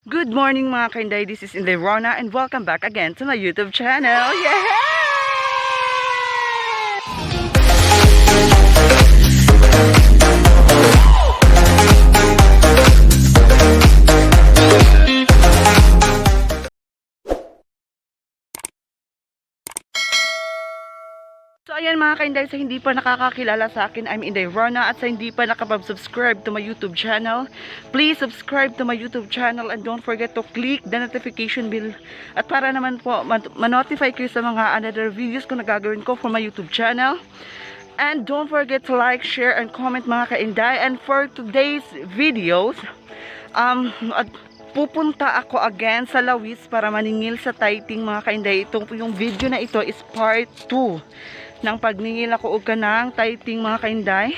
Good morning mga kainday, this is Inday Rona and welcome back again to my YouTube channel. Yeah! So ayan mga kainday, sa hindi pa nakakakilala sa akin, I'm Inday Rona, at sa hindi pa nakapag-subscribe to my YouTube channel, please subscribe to my YouTube channel and don't forget to click the notification bell at para naman po ma-notify kayo sa mga another videos ko na gagawin ko for my YouTube channel. And don't forget to like, share, and comment mga kainday. And for today's videos, pupunta ako again sa Lawis para maningil sa tithing mga kainday. Yung video na ito is part 2 ng pagningil ako og kanang tithing mga kainday.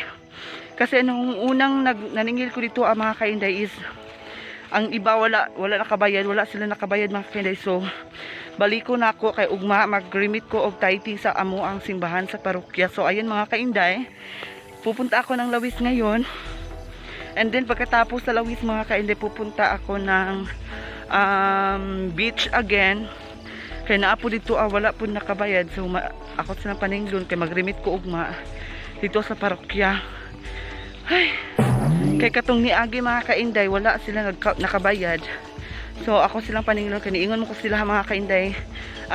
Kasi nung unang naningil ko dito mga kainday is ang iba wala nakabayad, wala sila nakabayad mga kainday. So baliko na ako kay ugma mag-remit ko og tithing sa amo ang simbahan sa parokya. So ayan mga kainday, pupunta ako ng Lawis ngayon. And then pagkatapos sa Lawis mga kainday, pupunta ako ng beach again. Kaya naapo dito wala po nakabayad. So ako silang paninglon kay mag-remit ko ugma dito sa parokya. Ay, kay katong niagi mga kainday, wala sila nakabayad. So ako silang paninglon kay niingon mo ko sila mga kainday.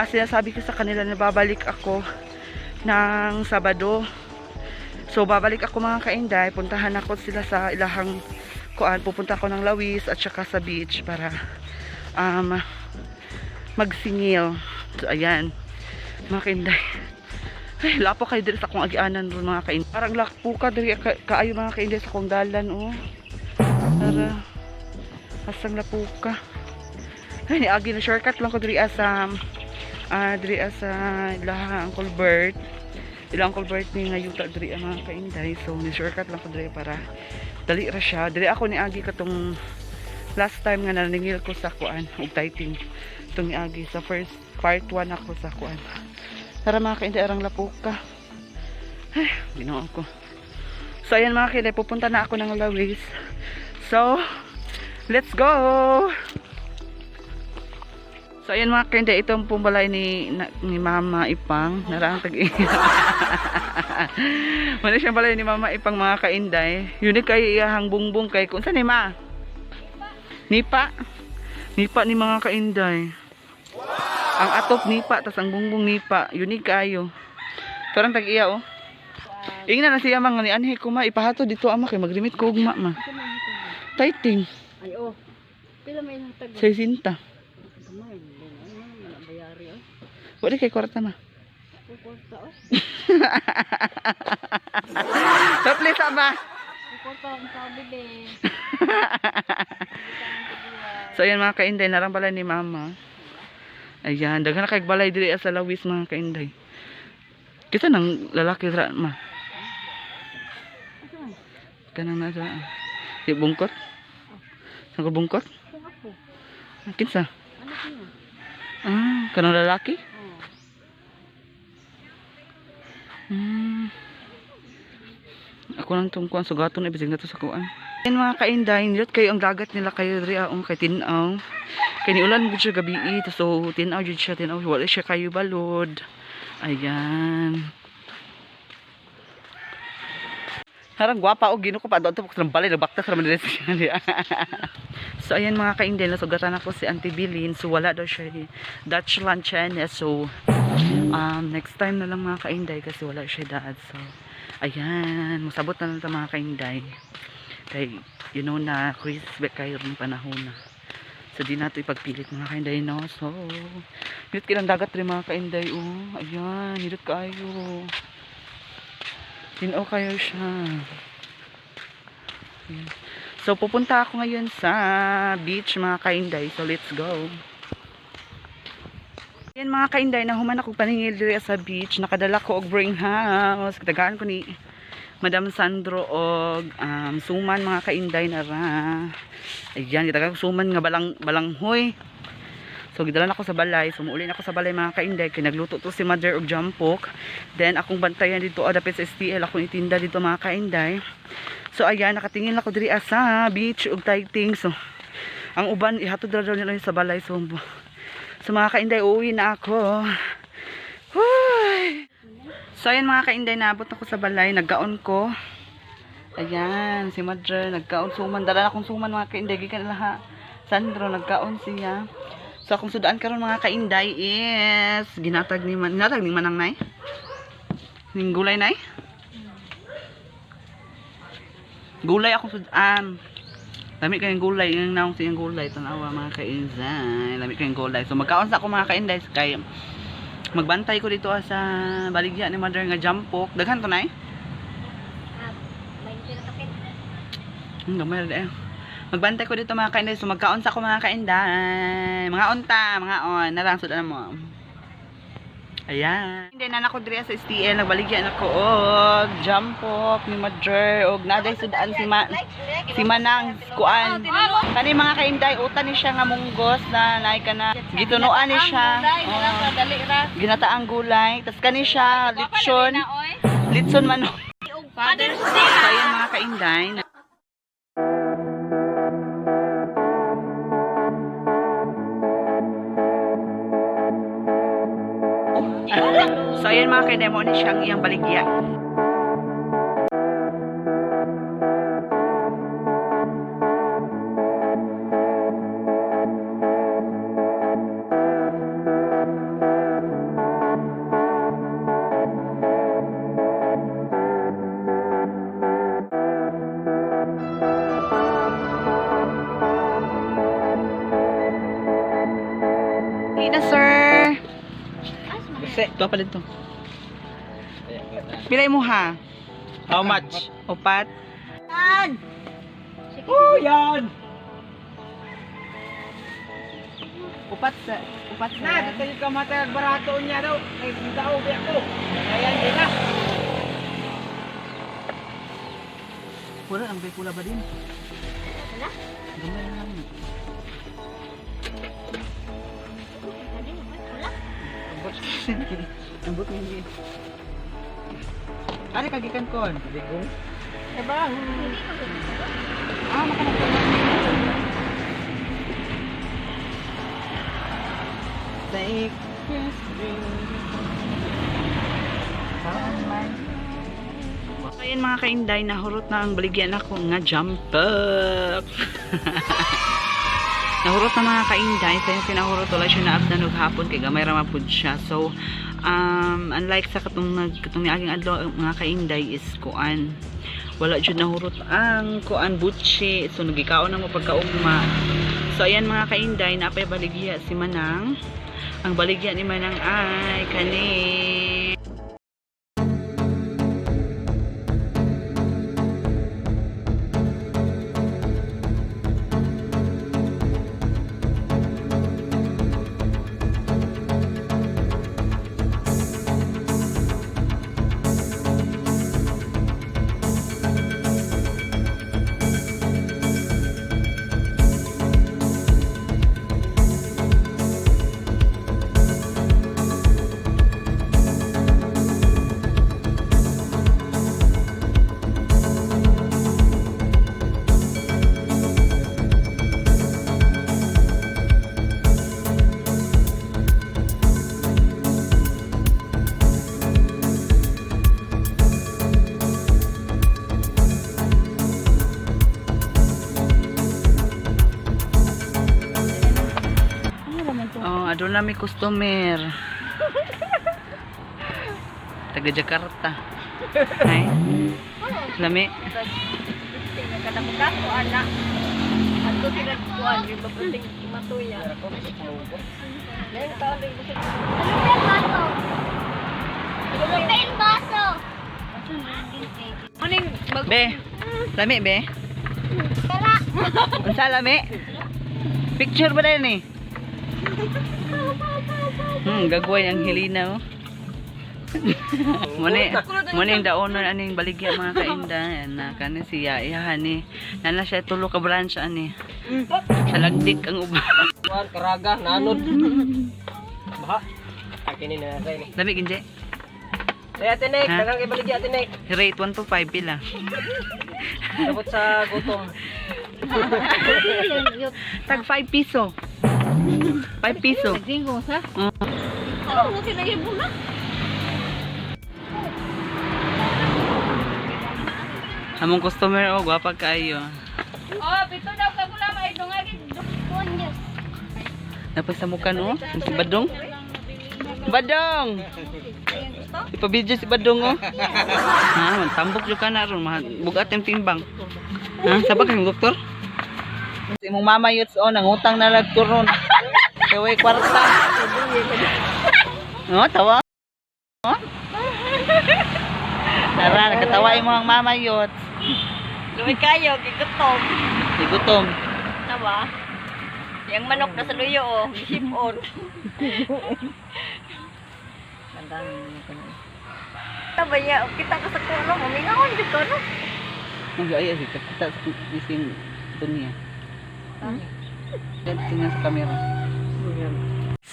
Sinasabi ko sa kanila na babalik ako ng Sabado. So babalik ako mga kainday, puntahan ako sila sa ilahang kuan, pupunta ako ng Lawis at saka sa beach para magsingil. So ayan mga kainday, ay lapo kayo dito sa akong agianan ron mga kainday. Parang lakpo ka diri kaayo mga kainday sa akong dalan para asang lapo ka. Ay niagi na shortcut lang ko diri sa ilaha Uncle Bert. Ilang Uncle Bert ni nga yuta diri mga kainday. So ni shortcut lang ko diri para dali ra siya. Diri ako niagi katong last time nga naningil ko sa kuan og tithing. Itong niagi sa first part 1 ako sa kuan. Tara mga kainday, arang lapok ka. Ay, ginawa ko. So ayan mga kainday, pupunta na ako ng Lawis. So let's go! So ayan mga kainday, itong pumbalay ni Mama Ipang. Narang tag-iya. Muna siyang balay ni Mama Ipang mga kainday. Yun kay iyahang bungbong kay kung saan ni Ma? Nipa? Nipa ni mga kainday. Ang atop nipa, tas ang bungbong nipa. Unique kayo. Parang tag-iya Ingnan na siya mga ni anhe ko ma. Ipahato dito ama kay magrimit ko ugma ma. Tithing. Ay pila may natag. 60. Bayari Wala kay kwarta ma. Kwarta Tapli sa ba? Kwarta ang sabi be. So ayan mga kainday, narang balay ni Mama. Ayan, daghan na kay balay diri sa Lawis mga kainday. Kita nang lalaki ra ma. Kanang nasa. Di bungkot? Nang bungkot? Kinsa? Kanang lalaki? Ako lang tong kuan sugaton ibig na to sa kuan. Yan mga kainday, nilot kayo ang dagat nila kayo diri kay tinaw. Kay niulan gud siya gabi so tinaw jud siya, tinaw wala siya kayo balod. Ayan. Harang gwapa gino ko pa dito sa balay nagbaktas ra man diri siya. So ayan mga kainday, nasugatan ako si Auntie Bilin, so wala daw siya Dutch lunch so next time na lang mga kainday kasi wala siya dad. So ayan, masabot na lang ta mga kainday. Kay you know na Christmas kayo rin panahon na. So di nato ipagpilit mga kainday no. So hidot kilang dagat rin mga kainday ayan, hidot kayo. Tinaw kayo siya. Ayan. So pupunta ako ngayon sa beach mga kainday. So let's go. Ayan mga kainday, nahuman ako paningil diri sa beach. Nakadala ko og bring house. Katagaan ko ni Madam Sandro og suman mga kainday na ra. Ayan, katagaan ko suman nga balanghoy. So gidala na ako sa balay. So muuli na ako sa balay mga kainday. Kaya nagluto to si Mother og jampok. Then akong bantayan dito dapit sa STL. Akong itinda dito mga kainday. So ayan, nakatingin ako diri sa beach og tithing. So Ang uban, ihatod na daw nila sa balay. So mga kainday, uuwi na ako. Huy! So, ayan mga kainday, naabot ako sa balay. Nagkaon ko. Ayan, si Madre, nagkaon suman. Dala akong suman mga kainday. Gikan laha. Sandro, nagkaon siya. So, akong sudaan karon mga kainday is ginatag ni Manang Nay. Ning gulay Nay. Gulay akong sudaan. Lami kayong gulay. Yung naong siyang gulay. Tanawa mga kainday. Lami kayong gulay. So, magkaon sa ako mga kainday. Kaya, magbantay ko dito sa baligya ni Mother nga jampok. Daghan to Nay. Gamay na magbantay ko dito mga kainday. So magkaon sa ako mga kainday. Mga onta, mga on. Narang sudan mo. Ayan. Hindi na ako diri sa STL. Nagbaligyan ako og jampok ni Mother. Og naday sudan si Manang kuan. Kani mga kainday, utan ni siya nga munggos na naay ka na. Gitunuan ni siya. Ginataang gulay. Tas kani siya litson. Litson manok. Father's So Day. ayan mga kainday. So ayan mga kainday, mo ni siyang iyang baligya. Ina sir. Ito pa dito. Pilay mo ha? How much? Upat? Oh, yan! Upat sa Na, dito yung kamatay barato niya daw. Ay, daw, biya ko. Ayan, din na. Wala, ang pula ba din? Wala? Gamay lang. Wala? Ambot mo hindi. Ano kagikan kon? Bigong. Diba? Makanap ko. Take this Ayan mga kainday, nahurot na ang baligyan ako nga jumpek. Nahurot na mga kainday, sa yung sinahurot wala siya na afternoon hapon kay gamay ra mapud siya. So unlike sa katong niaging adlaw mga kainday is kuan. Wala jud nahurot ang kuan butchi. So nagikaon na mo pagkaugma. So ayan mga kainday, napay baligya si Manang. Ang baligya ni Manang ay kani. Adun na may customer. Taga Jakarta. Ay. Lami. Kadang-kadang ko anak. Ato sila kuan, yung babating matuya. Yan taon din gusto. Ano yung baso? Ano yung baso? Be. Lami be. Tara! Unsa lami? Picture ba din eh? Gagawin ang hilina oh. Muni yung daonon aning baligya mga kainda na kanin siya iyahan ni nana siya tulo ka branch ani sa lagdik ang uban. Kuan, karaga, nanod. Baha. Akin na sa ini. Dami kinje. Saya tinik, Ha? dagang ibaligya tinik. Rate 1 to 5 pila. Dapat sa gutom. Tag 5 piso. 5 piso. Nagsingkong sa? Mm. Ano mo sinayib mo na? Among customer o gwapa kayo. Oh, pito daw ka gula may dungagin. Bonyos. Napay sa mukha no? Si Badong. Badong. Ipabidyo si Badong oh. Ha, tambok jud ka na ron, bugat yung timbang. Ha, sabag kang doktor? Si mong mama yuts oh, nangutang na lag turon. Kaway kwarta. No, tawa. Oh? Tara, nakatawa yung mga mama yuts. Luwi kayo, gigutom. Di gutom. Tawa. Yang manok na sa luyo oh, gisipon. Taba ya, kita ka sa kuno, mamingaon di ko no. Mag-aya si kita sa ising dunia. Tingnan sa camera.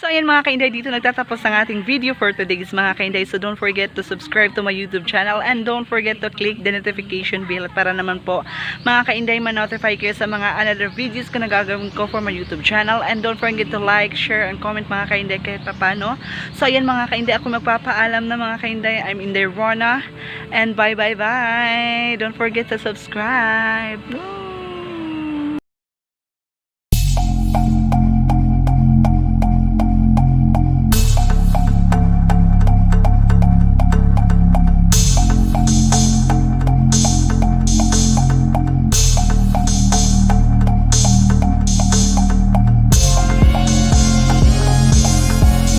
So ayan mga kainday, dito nagtatapos ang ating video for today's mga kainday. So don't forget to subscribe to my YouTube channel and don't forget to click the notification bell para naman po mga kainday ma-notify kayo sa mga another videos ko na gagawin ko for my YouTube channel. And don't forget to like, share, and comment mga kainday kahit papano. So ayan mga kainday, ako magpapaalam na mga kainday. I'm Inday Rona and bye bye bye. Don't forget to subscribe. Woo!